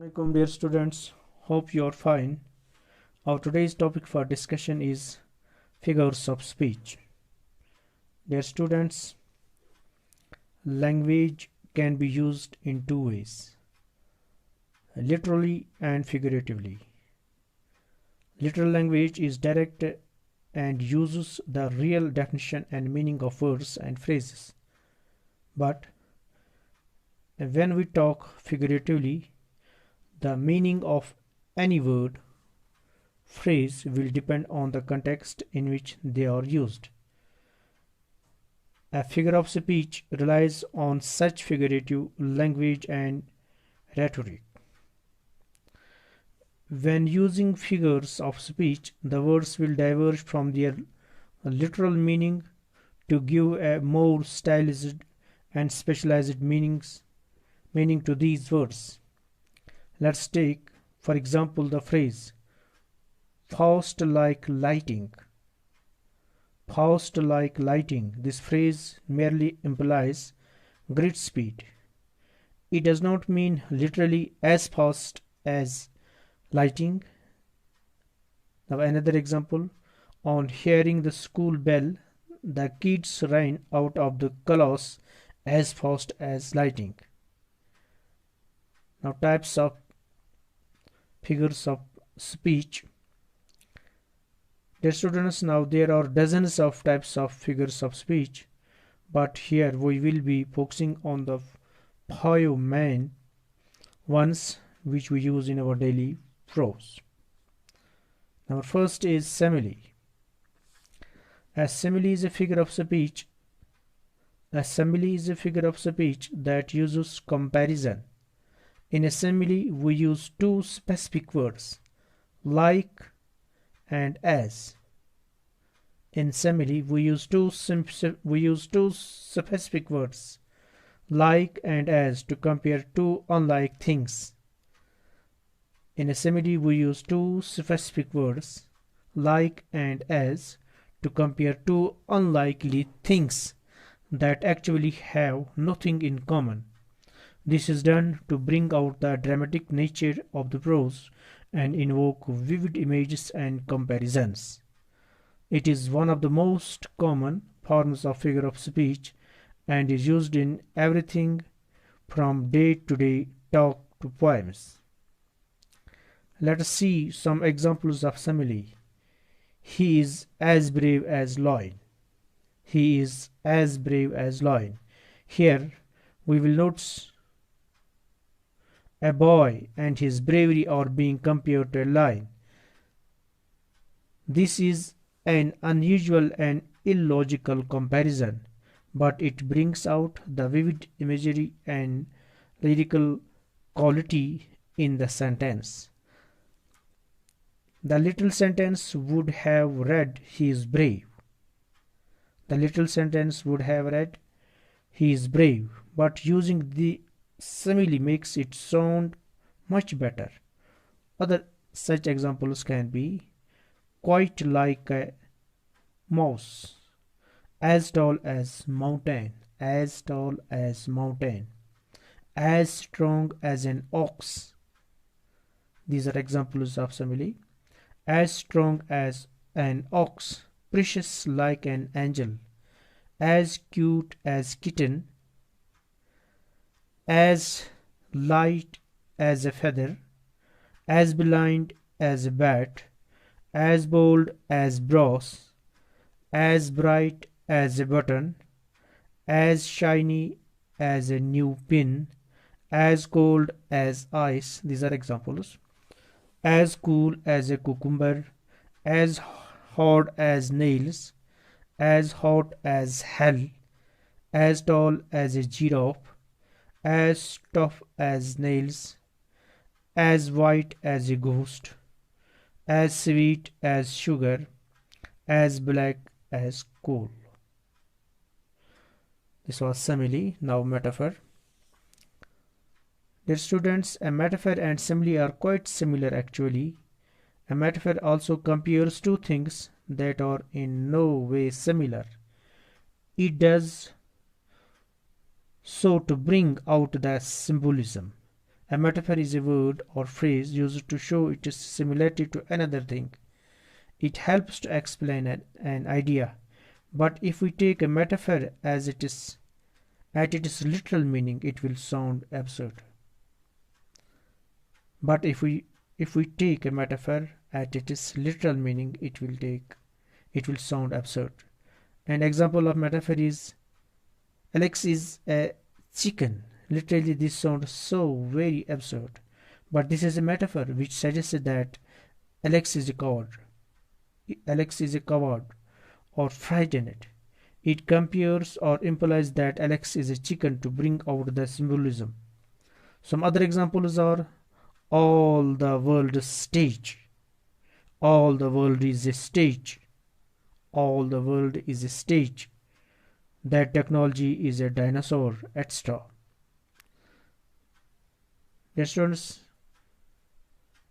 Welcome dear students, hope you are fine. Our today's topic for discussion is figures of speech. Dear students, language can be used in two ways, literally and figuratively. Literal language is direct and uses the real definition and meaning of words and phrases. But when we talk figuratively, the meaning of any word phrase will depend on the context in which they are used. A figure of speech relies on such figurative language and rhetoric. When using figures of speech, the words will diverge from their literal meaning to give a more stylized and specialized meaning to these words. Let's take, for example, the phrase "fast like lighting." Fast like lighting. This phrase merely implies great speed. It does not mean literally as fast as lighting. Now another example, on hearing the school bell, the kids ran out of the class as fast as lighting. Now types of figures of speech. Dear students, now there are dozens of types of figures of speech, but here we will be focusing on the five main ones which we use in our daily prose. Now first is simile. A simile is a figure of speech. A simile is a figure of speech that uses comparison. In a simile, we use two specific words, like and as. In simile, we use two specific words, like and as, to compare two unlike things. In a simile, we use two specific words, like and as, to compare two unlikely things that actually have nothing in common. This is done to bring out the dramatic nature of the prose and invoke vivid images and comparisons. It is one of the most common forms of figure of speech and is used in everything from day-to-day talk to poems. Let us see some examples of simile. He is as brave as lion. He is as brave as lion. Here we will notice a boy and his bravery are being compared to a lion. This is an unusual and illogical comparison, but it brings out the vivid imagery and lyrical quality in the sentence. The little sentence would have read, "He is brave." The little sentence would have read, "He is brave," but using the simile makes it sound much better. Other such examples can be quite like a mouse, as tall as mountain, as tall as mountain, as strong as an ox. These are examples of simile. As strong as an ox, precious like an angel, as cute as kitten, as light as a feather, as blind as a bat, as bold as brass, as bright as a button, as shiny as a new pin, as cold as ice. These are examples. As cool as a cucumber, as hard as nails, as hot as hell, as tall as a giraffe, as tough as nails, as white as a ghost, as sweet as sugar, as black as coal. This was simile. Now metaphor. Dear students, a metaphor and simile are quite similar actually. A metaphor also compares two things that are in no way similar. It does so to bring out the symbolism. A metaphor is a word or phrase used to show its similarity to another thing. It helps to explain an idea. But if we take a metaphor as it is at its literal meaning, it will sound absurd. But if we take a metaphor at its literal meaning, it will sound absurd. An example of metaphor is Alex is a chicken. Literally, this sounds so very absurd. But this is a metaphor which suggests that Alex is a coward. Alex is a coward or frightened. It compares or implies that Alex is a chicken to bring out the symbolism. Some other examples are all the world stage. All the world is a stage. All the world is a stage. That technology is a dinosaur, etc. Dear students,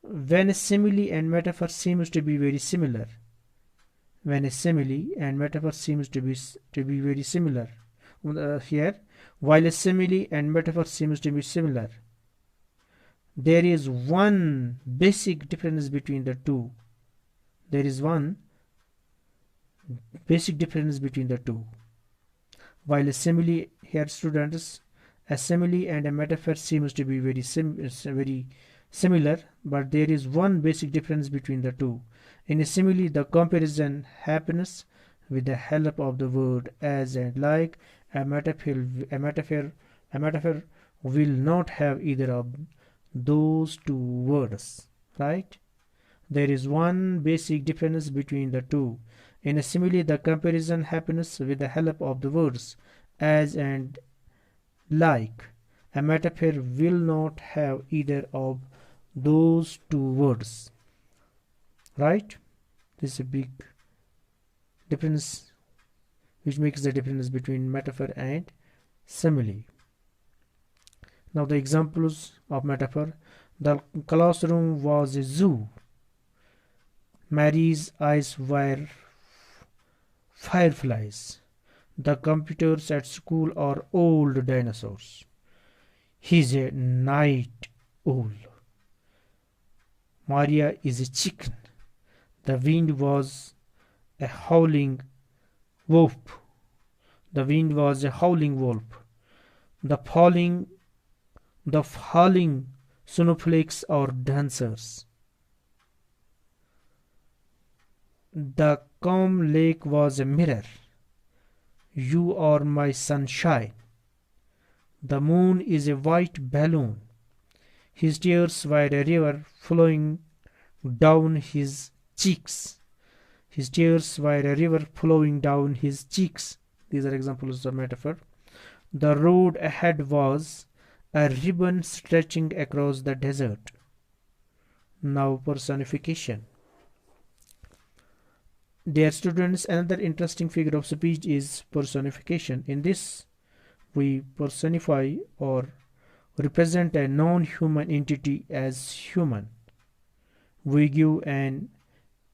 when a simile and metaphor seems to be very similar, when a simile and metaphor seems to be very similar, here, while a simile and metaphor seems to be similar, there is one basic difference between the two. There is one basic difference between the two. While a simile, here students, a simile and a metaphor seems to be very similar, but there is one basic difference between the two. In a simile, the comparison happens with the help of the word as and like. A metaphor will not have either of those two words, right? There is one basic difference between the two. In a simile, the comparison happens with the help of the words as and like. A metaphor will not have either of those two words, right? This is a big difference which makes the difference between metaphor and simile. Now the examples of metaphor. The classroom was a zoo. Mary's eyes were fireflies. The computers at school are old dinosaurs. He's a night owl. Maria is a chicken. The wind was a howling wolf. The wind was a howling wolf. The falling snowflakes are dancers. The calm lake was a mirror. You are my sunshine. The moon is a white balloon. His tears were a river flowing down his cheeks. His tears were a river flowing down his cheeks. These are examples of metaphor. The road ahead was a ribbon stretching across the desert. Now personification. Dear students, another interesting figure of speech is personification. In this, we personify or represent a non-human entity as human. We give an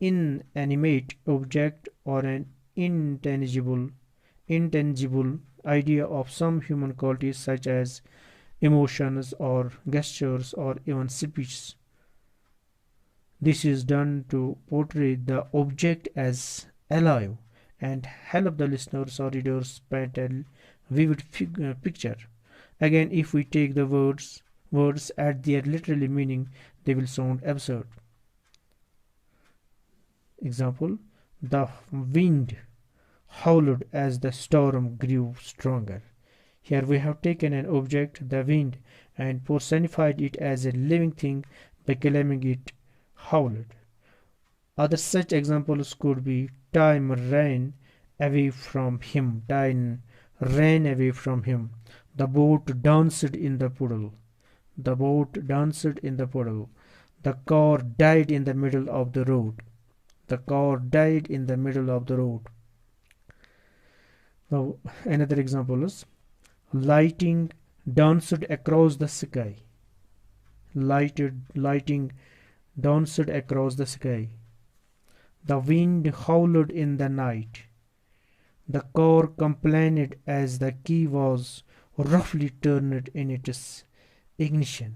inanimate object or an intangible idea of some human qualities such as emotions or gestures or even speech. This is done to portray the object as alive and help the listeners or readers paint a vivid picture. Again, if we take the words at their literal meaning, they will sound absurd. Example: the wind howled as the storm grew stronger. Here we have taken an object, the wind, and personified it as a living thing by claiming it howled. Other such examples could be time ran away from him. Time ran away from him. The boat danced in the puddle. The boat danced in the puddle. The car died in the middle of the road. The car died in the middle of the road. Now another example is lighting danced across the sky. Lighting danced across the sky. The wind howled in the night. The car complained as the key was roughly turned in its ignition.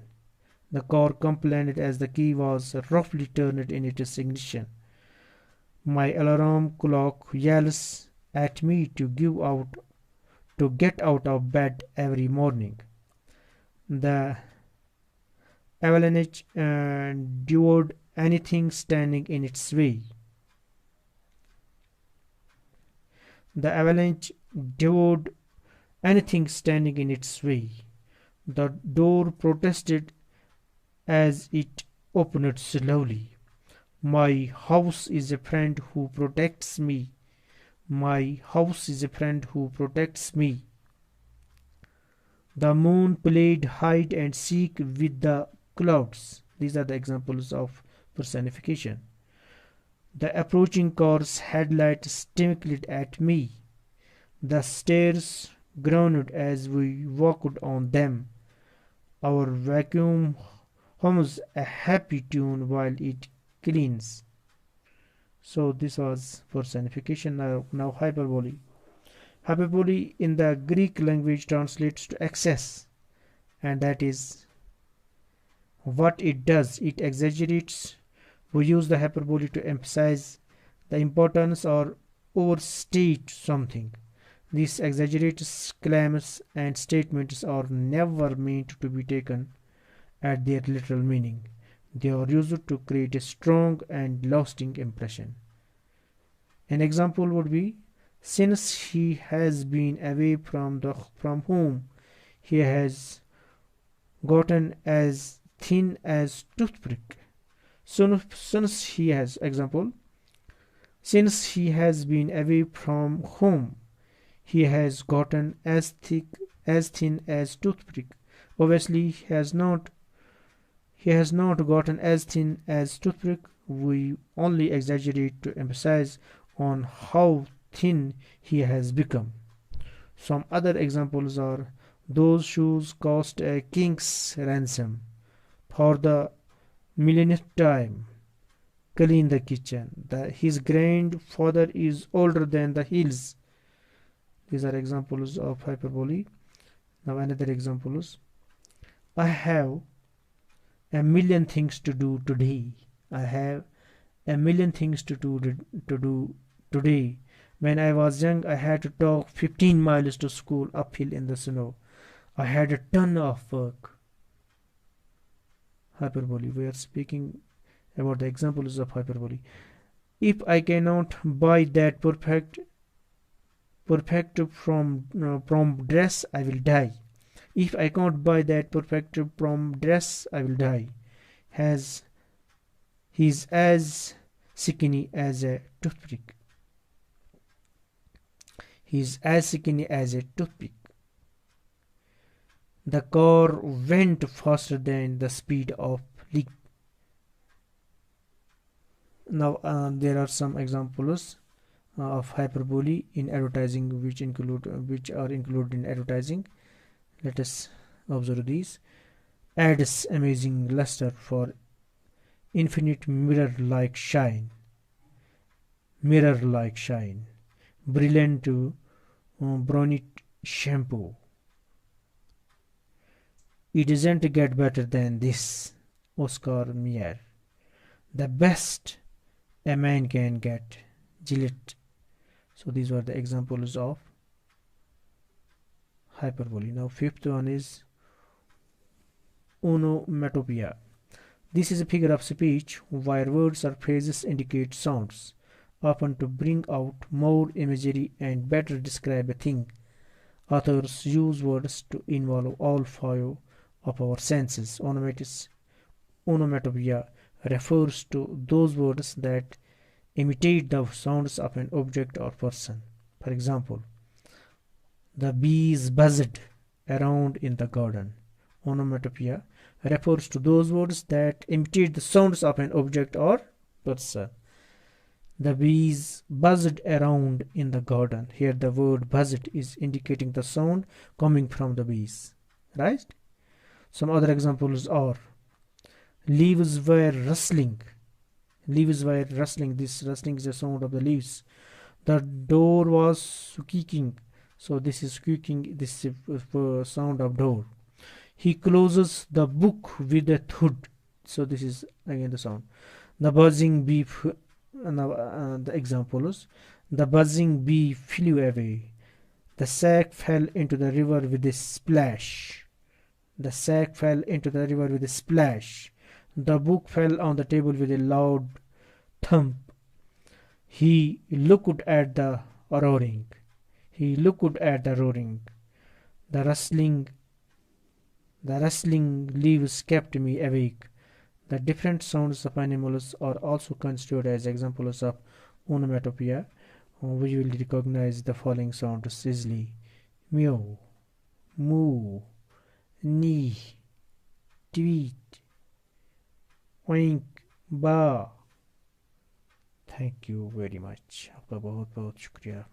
The car complained as the key was roughly turned in its ignition. My alarm clock yells at me to get out of bed every morning. The avalanche devoured anything standing in its way. The avalanche devoured anything standing in its way. The door protested as it opened slowly. My house is a friend who protects me. My house is a friend who protects me. The moon played hide and seek with the clouds. These are the examples of personification. The approaching car's headlights twinkled at me. The stairs groaned as we walked on them. Our vacuum hums a happy tune while it cleans. So this was personification. Now hyperbole. Hyperbole in the Greek language translates to excess, and that is what it does. It exaggerates. We use the hyperbole to emphasize the importance or overstate something. These exaggerated claims and statements are never meant to be taken at their literal meaning. They are used to create a strong and lasting impression. An example would be, since he has been away from home, he has gotten as thin as toothpick. Since he has example, since he has been away from home, he has gotten as thin as toothpick. Obviously, he has not gotten as thin as toothpick. We only exaggerate to emphasize on how thin he has become. Some other examples are, those shoes cost a king's ransom. For the millionth time, clean the kitchen. His grandfather is older than the hills. These are examples of hyperbole. Now another example is, I have a million things to do today. I have a million things to do today. When I was young, I had to walk 15 miles to school uphill in the snow. I had a ton of work. Hyperbole. We are speaking about the examples of hyperbole. If I cannot buy that perfect prom dress, I will die. If I can't buy that perfect prom dress, I will die. He's as skinny as a toothpick. He's as skinny as a toothpick. The car went faster than the speed of light. Now there are some examples of hyperbole in advertising which are included in advertising. Let us observe these. Adds amazing luster for infinite mirror-like shine. Mirror-like shine. Brilliant to brunette shampoo. It doesn't get better than this. Oscar Mayer. The best a man can get. Gillette. So these were the examples of hyperbole. Now fifth one is onomatopoeia. This is a figure of speech where words or phrases indicate sounds, often to bring out more imagery and better describe a thing. Authors use words to involve all five of our senses. Onomatopoeia refers to those words that imitate the sounds of an object or person. For example, the bees buzzed around in the garden. Onomatopoeia refers to those words that imitate the sounds of an object or person. The bees buzzed around in the garden. Here the word buzzed is indicating the sound coming from the bees. Right? Some other examples are, leaves were rustling. Leaves were rustling. This rustling is the sound of the leaves. The door was squeaking. So this is squeaking. This is the sound of door. He closes the book with a thud. So this is again the sound. The buzzing bee. The example is the buzzing bee flew away. The sack fell into the river with a splash. The sack fell into the river with a splash. The book fell on the table with a loud thump. He looked at the roaring. He looked at the roaring. The rustling The rustling leaves kept me awake. The different sounds of animals are also considered as examples of onomatopoeia. We will recognize the following sounds easily: meow, moo, nee, tweet, oink, ba. Thank you very much. आपका बहुत बहुत शुक्रिया.